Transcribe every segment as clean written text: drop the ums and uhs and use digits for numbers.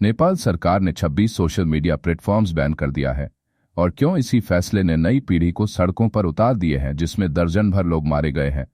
नेपाल सरकार ने 26 social media platforms ban कर दिया है। और क्यों इसी फैसले ने नई पीढ़ी को सड़कों पर उतार दिए हैं, जिसमें दर्जन भर लोग मारे गए हैं।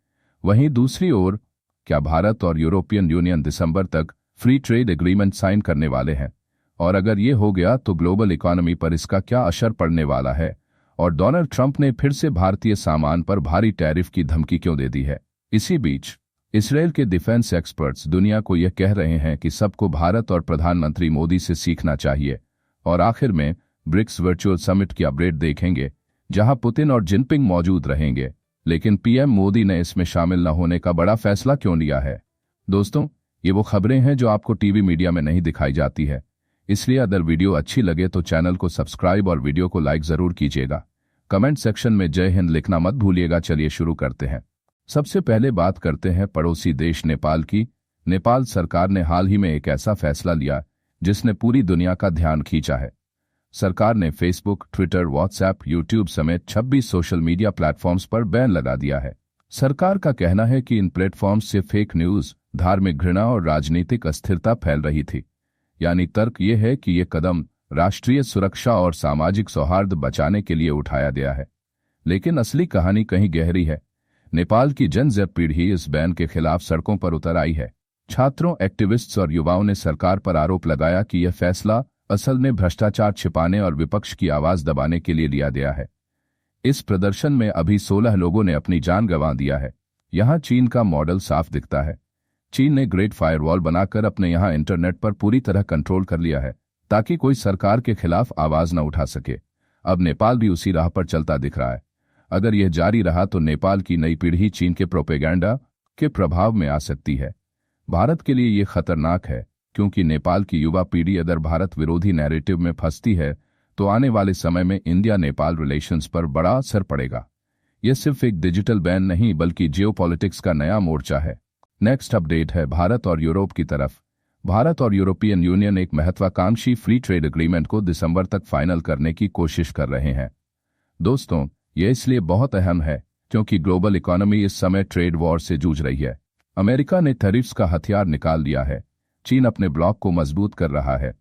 वहीं दूसरी ओर, क्या भारत और यूरोपियन यूनियन दिसंबर तक फ्री ट्रेड एग्रीमेंट साइन करने वाले हैं? और अगर ये हो गया तो ग्लोबल इकोनॉमी पर इसका क्या असर पड़ने वाला है? और डोनाल्ड ट्रंप ने फिर से भारतीय सामान पर भारी टैरिफ की धमकी क्यों दे दी है? इसी बीच इसराइल के डिफेंस एक्सपर्ट्स दुनिया को यह कह रहे हैं कि सबको भारत और प्रधानमंत्री मोदी से सीखना चाहिए। और आखिर में ब्रिक्स वर्चुअल समिट की अपडेट देखेंगे, जहां पुतिन और जिनपिंग मौजूद रहेंगे। लेकिन पीएम मोदी ने इसमें शामिल न होने का बड़ा फैसला क्यों लिया है? दोस्तों, ये वो खबरें हैं जो आपको टीवी मीडिया में नहीं दिखाई जाती है। इसलिए अगर वीडियो अच्छी लगे तो चैनल को सब्सक्राइब और वीडियो को लाइक जरूर कीजिएगा। कमेंट सेक्शन में जय हिंद लिखना मत भूलिएगा। चलिए शुरू करते हैं। सबसे पहले बात करते हैं पड़ोसी देश नेपाल की। नेपाल सरकार ने हाल ही में एक ऐसा फैसला लिया जिसने पूरी दुनिया का ध्यान खींचा है। सरकार ने फेसबुक, ट्विटर, व्हाट्सएप, यूट्यूब समेत 26 सोशल मीडिया प्लेटफॉर्म्स पर बैन लगा दिया है। सरकार का कहना है कि इन प्लेटफॉर्म्स से फेक न्यूज, धार्मिक घृणा और राजनीतिक अस्थिरता फैल रही थी। यानी तर्क ये है कि ये कदम राष्ट्रीय सुरक्षा और सामाजिक सौहार्द बचाने के लिए उठाया गया है। लेकिन असली कहानी कहीं गहरी है। नेपाल की जन पीढ़ी इस बैन के खिलाफ सड़कों पर उतर आई है। छात्रों, एक्टिविस्ट्स और युवाओं ने सरकार पर आरोप लगाया कि यह फैसला असल में भ्रष्टाचार छिपाने और विपक्ष की आवाज दबाने के लिए लिया गया है। इस प्रदर्शन में अभी 16 लोगों ने अपनी जान गंवा दिया है। यहाँ चीन का मॉडल साफ दिखता है। चीन ने ग्रेट फायरवॉल बनाकर अपने यहाँ इंटरनेट पर पूरी तरह कंट्रोल कर लिया है, ताकि कोई सरकार के खिलाफ आवाज न उठा सके। अब नेपाल भी उसी राह पर चलता दिख रहा है। अगर यह जारी रहा तो नेपाल की नई पीढ़ी चीन के प्रोपेगेंडा के प्रभाव में आ सकती है। भारत के लिए यह खतरनाक है, क्योंकि नेपाल की युवा पीढ़ी अगर भारत विरोधी नैरेटिव में फंसती है तो आने वाले समय में इंडिया नेपाल रिलेशंस पर बड़ा असर पड़ेगा। यह सिर्फ एक डिजिटल बैन नहीं, बल्कि जियोपॉलिटिक्स का नया मोर्चा है। नेक्स्ट अपडेट है भारत और यूरोप की तरफ। भारत और यूरोपियन यूनियन एक महत्वाकांक्षी फ्री ट्रेड एग्रीमेंट को दिसंबर तक फाइनल करने की कोशिश कर रहे हैं। दोस्तों, यह इसलिए बहुत अहम है क्योंकि ग्लोबल इकोनॉमी इस समय ट्रेड वॉर से जूझ रही है। अमेरिका ने टैरिफ्स का हथियार निकाल लिया है, चीन अपने ब्लॉक को मजबूत कर रहा है,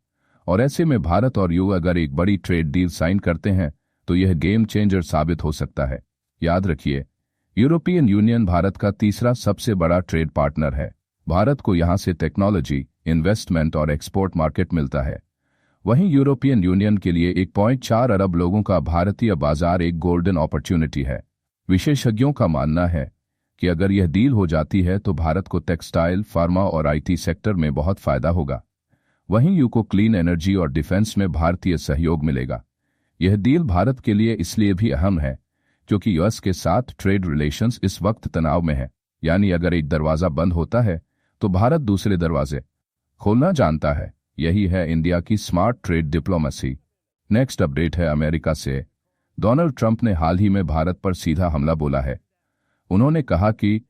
और ऐसे में भारत और यूएस अगर एक बड़ी ट्रेड डील साइन करते हैं तो यह गेम चेंजर साबित हो सकता है। याद रखिए, यूरोपियन यूनियन भारत का तीसरा सबसे बड़ा ट्रेड पार्टनर है। भारत को यहां से टेक्नोलॉजी, इन्वेस्टमेंट और एक्सपोर्ट मार्केट मिलता है। वहीं यूरोपियन यूनियन के लिए 1.4 अरब लोगों का भारतीय बाजार एक गोल्डन अपॉर्चुनिटी है। विशेषज्ञों का मानना है कि अगर यह डील हो जाती है तो भारत को टेक्सटाइल, फार्मा और आईटी सेक्टर में बहुत फायदा होगा। वहीं यूको क्लीन एनर्जी और डिफेंस में भारतीय सहयोग मिलेगा। यह डील भारत के लिए इसलिए भी अहम है क्योंकि यूएस के साथ ट्रेड रिलेशंस इस वक्त तनाव में है। यानी अगर एक दरवाजा बंद होता है तो भारत दूसरे दरवाजे खोलना जानता है। यही है इंडिया की smart trade diplomacy. Next update है अमेरिका से। डोनाल्ड ट्रंप ने हाल ही में भारत पर सीधा हमला बोला है। उन्होंने कहा कि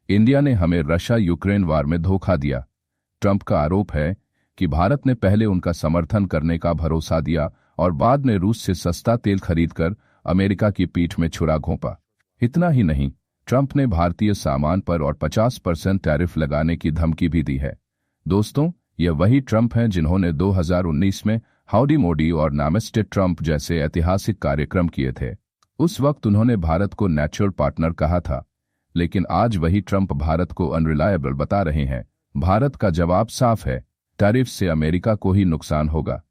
इंडिया ने हमें रशिया यूक्रेन वार में धोखा दिया। ट्रंप का आरोप है कि भारत ने पहले उनका समर्थन करने का भरोसा दिया और बाद में रूस से सस्ता तेल खरीदकर अमेरिका की पीठ में छुरा घोंपा। इतना ही नहीं, ट्रंप ने भारतीय सामान पर और 50% टैरिफ लगाने की धमकी भी दी है। दोस्तों, यह वही ट्रंप हैं जिन्होंने 2019 में हाउडी मोदी और नमस्ते ट्रंप जैसे ऐतिहासिक कार्यक्रम किए थे। उस वक्त उन्होंने भारत को नेचुरल पार्टनर कहा था, लेकिन आज वही ट्रंप भारत को अनरिलायबल बता रहे हैं। भारत का जवाब साफ है, टैरिफ से अमेरिका को ही नुकसान होगा,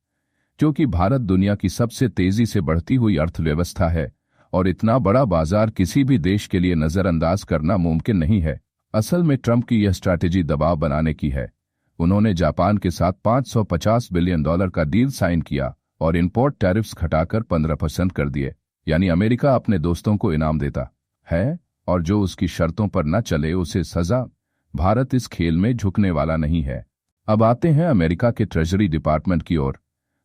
क्योंकि भारत दुनिया की सबसे तेजी से बढ़ती हुई अर्थव्यवस्था है और इतना बड़ा बाजार किसी भी देश के लिए नजरअंदाज करना मुमकिन नहीं है। असल में ट्रंप की यह स्ट्रैटेजी दबाव बनाने की है। उन्होंने जापान के साथ $550 बिलियन का डील साइन किया और इंपोर्ट टैरिफ्स घटाकर 15% कर दिए। यानी अमेरिका अपने दोस्तों को इनाम देता है और जो उसकी शर्तों पर न चले उसे सजा। भारत इस खेल में झुकने वाला नहीं है। अब आते हैं अमेरिका के ट्रेजरी डिपार्टमेंट की ओर।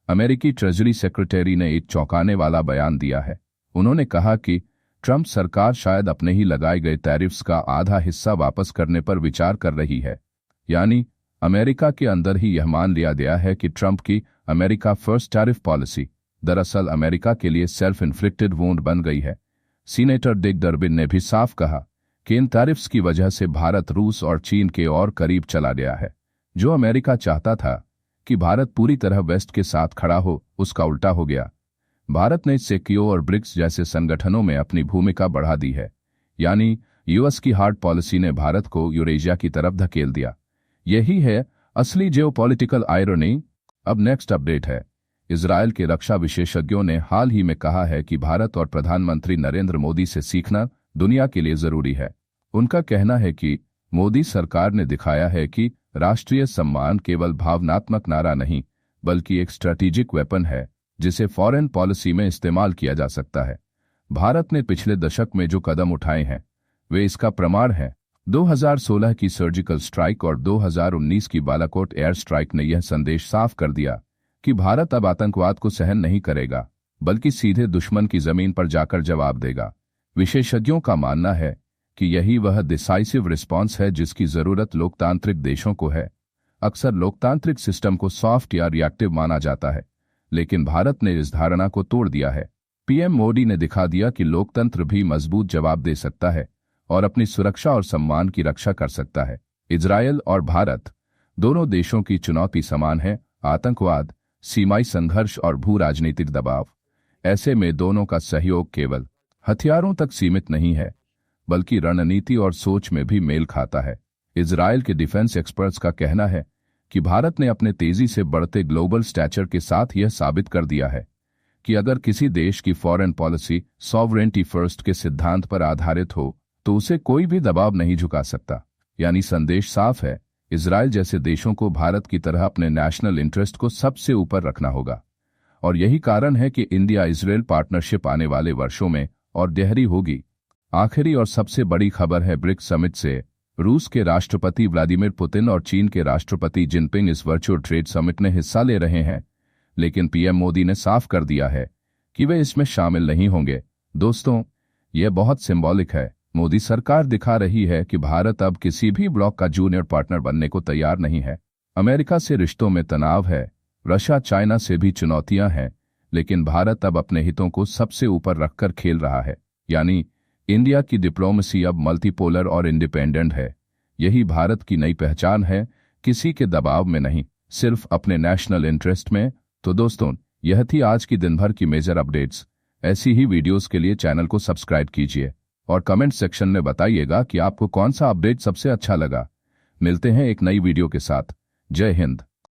अमेरिकी ट्रेजरी सेक्रेटरी ने एक चौंकाने वाला बयान दिया है। उन्होंने कहा कि ट्रंप सरकार शायद अपने ही लगाए गए टैरिफ्स का आधा हिस्सा वापस करने पर विचार कर रही है। यानी अमेरिका के अंदर ही यह मान लिया गया है कि ट्रंप की अमेरिका फर्स्ट टैरिफ पॉलिसी दरअसल अमेरिका के लिए सेल्फ इन्फ्लिक्टेड वुंड बन गई है। सीनेटर डिक डर्बिन ने भी साफ कहा कि इन टैरिफ्स की वजह से भारत रूस और चीन के और करीब चला गया है। जो अमेरिका चाहता था कि भारत पूरी तरह वेस्ट के साथ खड़ा हो, उसका उल्टा हो गया। भारत ने सेक्यू और ब्रिक्स जैसे संगठनों में अपनी भूमिका बढ़ा दी है, यानी यूएस की हार्ड पॉलिसी ने भारत को यूरेशिया की तरफ धकेल दिया। यही है असली जियोपॉलिटिकल आयरनी। अब नेक्स्ट अपडेट है, इजरायल के रक्षा विशेषज्ञों ने हाल ही में कहा है कि भारत और प्रधानमंत्री नरेंद्र मोदी से सीखना दुनिया के लिए जरूरी है। उनका कहना है कि मोदी सरकार ने दिखाया है कि राष्ट्रीय सम्मान केवल भावनात्मक नारा नहीं, बल्कि एक स्ट्रेटेजिक वेपन है जिसे फॉरेन पॉलिसी में इस्तेमाल किया जा सकता है। भारत ने पिछले दशक में जो कदम उठाए हैं वे इसका प्रमाण हैं। 2016 की सर्जिकल स्ट्राइक और 2019 की बालाकोट एयर स्ट्राइक ने यह संदेश साफ कर दिया कि भारत अब आतंकवाद को सहन नहीं करेगा, बल्कि सीधे दुश्मन की जमीन पर जाकर जवाब देगा। विशेषज्ञों का मानना है कि यही वह डिसाइसिव रिस्पॉन्स है जिसकी जरूरत लोकतांत्रिक देशों को है। अक्सर लोकतांत्रिक सिस्टम को सॉफ्ट या रिएक्टिव माना जाता है, लेकिन भारत ने इस धारणा को तोड़ दिया है। पीएम मोदी ने दिखा दिया कि लोकतंत्र भी मजबूत जवाब दे सकता है और अपनी सुरक्षा और सम्मान की रक्षा कर सकता है। इजरायल और भारत दोनों देशों की चुनौती समान है, आतंकवाद, सीमाई संघर्ष और भू राजनीतिक दबाव। ऐसे में दोनों का सहयोग केवल हथियारों तक सीमित नहीं है, बल्कि रणनीति और सोच में भी मेल खाता है। इजरायल के डिफेंस एक्सपर्ट्स का कहना है कि भारत ने अपने तेजी से बढ़ते ग्लोबल स्टैचर के साथ यह साबित कर दिया है कि अगर किसी देश की फॉरेन पॉलिसी सॉवरेनिटी फर्स्ट के सिद्धांत पर आधारित हो तो उसे कोई भी दबाव नहीं झुका सकता। यानी संदेश साफ है, इजरायल जैसे देशों को भारत की तरह अपने नेशनल इंटरेस्ट को सबसे ऊपर रखना होगा। और यही कारण है कि इंडिया इजरायल पार्टनरशिप आने वाले वर्षों में और गहरी होगी। आखिरी और सबसे बड़ी खबर है ब्रिक्स समिट से। रूस के राष्ट्रपति व्लादिमीर पुतिन और चीन के राष्ट्रपति जिनपिंग इस वर्चुअल ट्रेड समिट में हिस्सा ले रहे हैं, लेकिन पीएम मोदी ने साफ कर दिया है कि वे इसमें शामिल नहीं होंगे। दोस्तों, यह बहुत सिंबॉलिक है। मोदी सरकार दिखा रही है कि भारत अब किसी भी ब्लॉक का जूनियर पार्टनर बनने को तैयार नहीं है। अमेरिका से रिश्तों में तनाव है, रशिया चाइना से भी चुनौतियां हैं, लेकिन भारत अब अपने हितों को सबसे ऊपर रखकर खेल रहा है। यानी इंडिया की डिप्लोमेसी अब मल्टीपोलर और इंडिपेंडेंट है। यही भारत की नई पहचान है, किसी के दबाव में नहीं, सिर्फ अपने नेशनल इंटरेस्ट में। तो दोस्तों, यह थी आज की दिन भर की मेजर अपडेट्स। ऐसी ही वीडियोस के लिए चैनल को सब्सक्राइब कीजिए और कमेंट सेक्शन में बताइएगा कि आपको कौन सा अपडेट सबसे अच्छा लगा। मिलते हैं एक नई वीडियो के साथ। जय हिंद।